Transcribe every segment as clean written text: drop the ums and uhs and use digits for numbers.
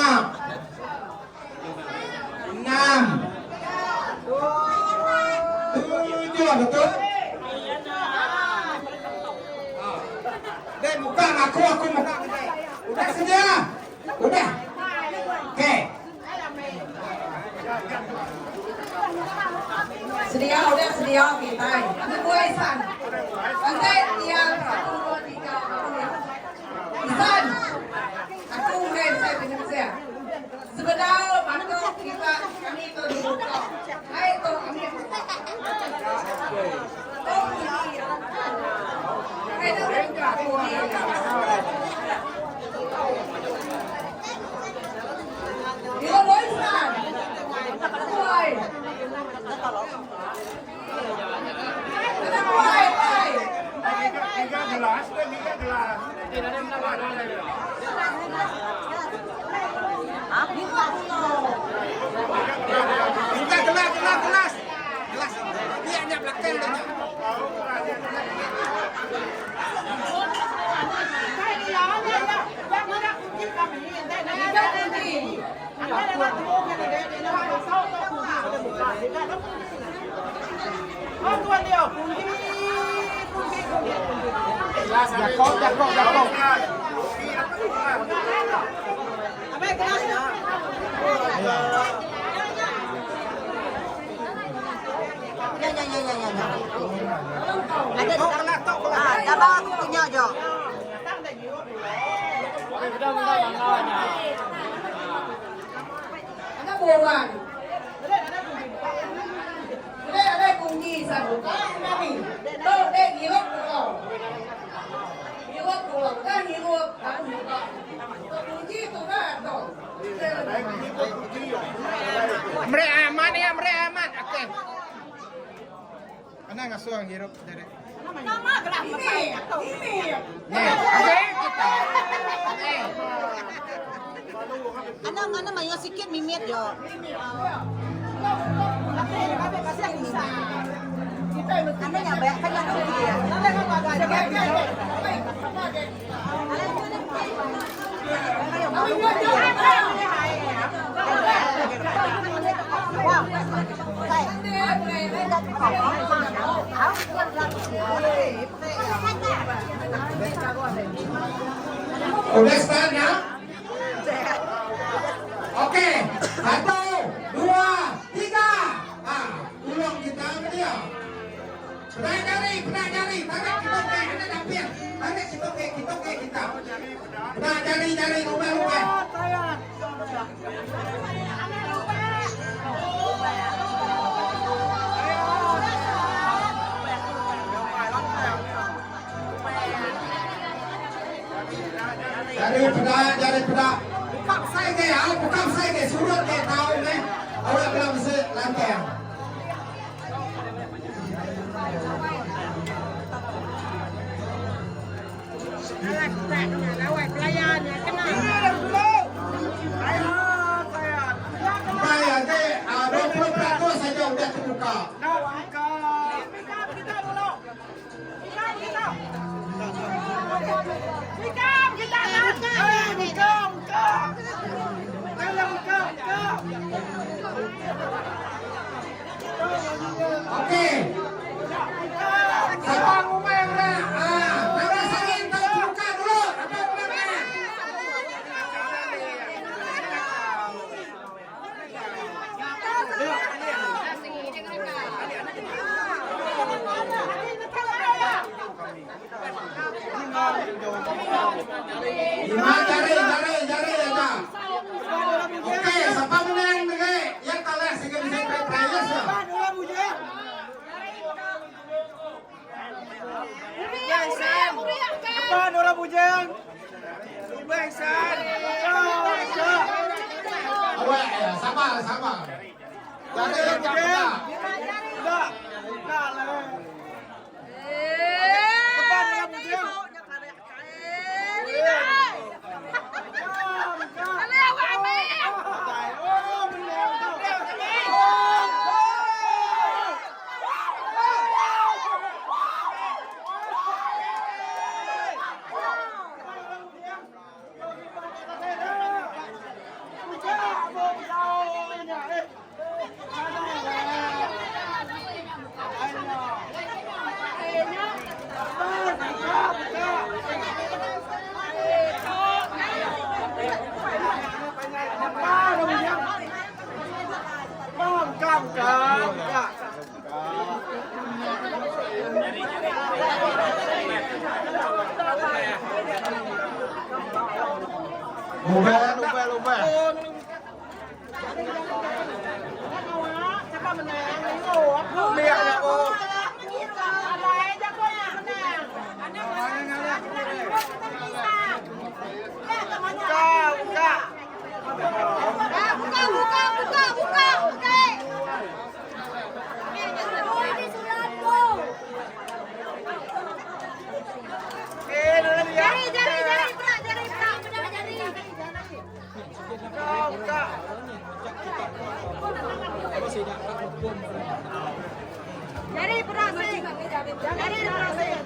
enam, tujuh, betul? Dek, buka aku buka. Udah sedia? Udah? Oke. Sedia, udah sedia kita. Ini gue Isan. Nanti yang 1, 2, 3, Isan. Aku mulai saya pinjam saya. Sebenarnya mantu kita kami itu dibuka. Hai itu kami. Oh iya. Hai itu aku. Ini gue Isan. Gue. Tiga gelas. Gelas. Iya, nya belakang nya. Ada aku punya aja. Ada boran. Ada kunci satu. Kami. Tuh, dek hirup pulau. Hirup pulau. Kan hirup aku buka. Kunci itu kan tuh. Mereka aman. Oke. Ana ngasuang hirup dari. Ini. Nih, oke kita. Oke. Ano mayo sikit mimit yo. Ano nya ba kanya ko dia. Wow. Udah start ya? Oke, 1, 2, 3. Ulang kita ke dia. Pernah jari, tarik kita ke, ada dapir. Tarik kita ke kita. Pernah jari, lupa. Jari peda. Buka saya ke, surut ke, tahu ne? Awak belum bisa lantang. Saya ke 20% saja udah terbuka. Oke. Siapa rumah yang udah? Rasain tahu buka dulu. Apa rumahnya? Lima jari aja. Oke, siapa menang nih? Yang kalah sehingga bisa prize ya. sabar. Jangan jam. Lupa. Lihat ya, Bu. Dari berasing. Dari berasing.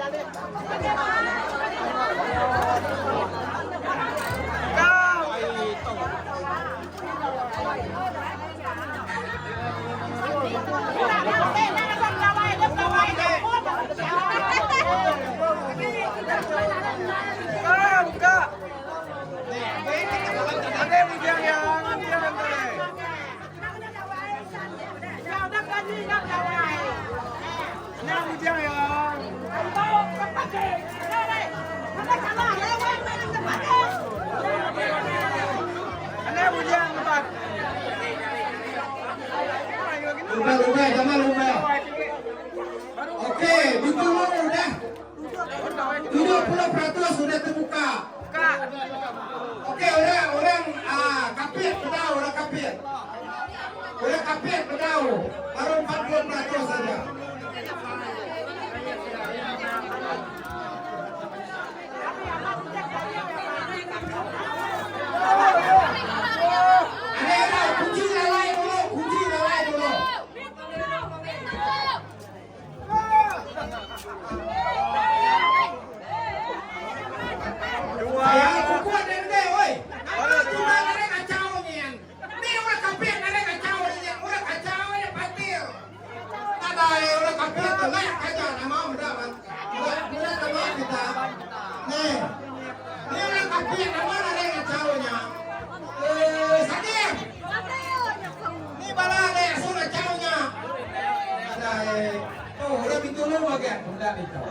Lupa, jangan lupa. Oke, dulu udah. 70% sudah terbuka. Oke, orang kapit pedau, orang kapit. Udah kapit pedau, baru 40% saja. Ada, kunci lalai dulu. Saya kuat dende, woi. Apa cuma ada kacau nian. Ni orang kapit ada kacau nian. Orang kacau ni patil. Ada orang kapit tu layak aja nama muda man. Muda nama kita. Ni orang kapit nama ada kacaunya. Sadir. Ni bala ada suruh kacaunya. Ada orang pintu lu bagian muda itu.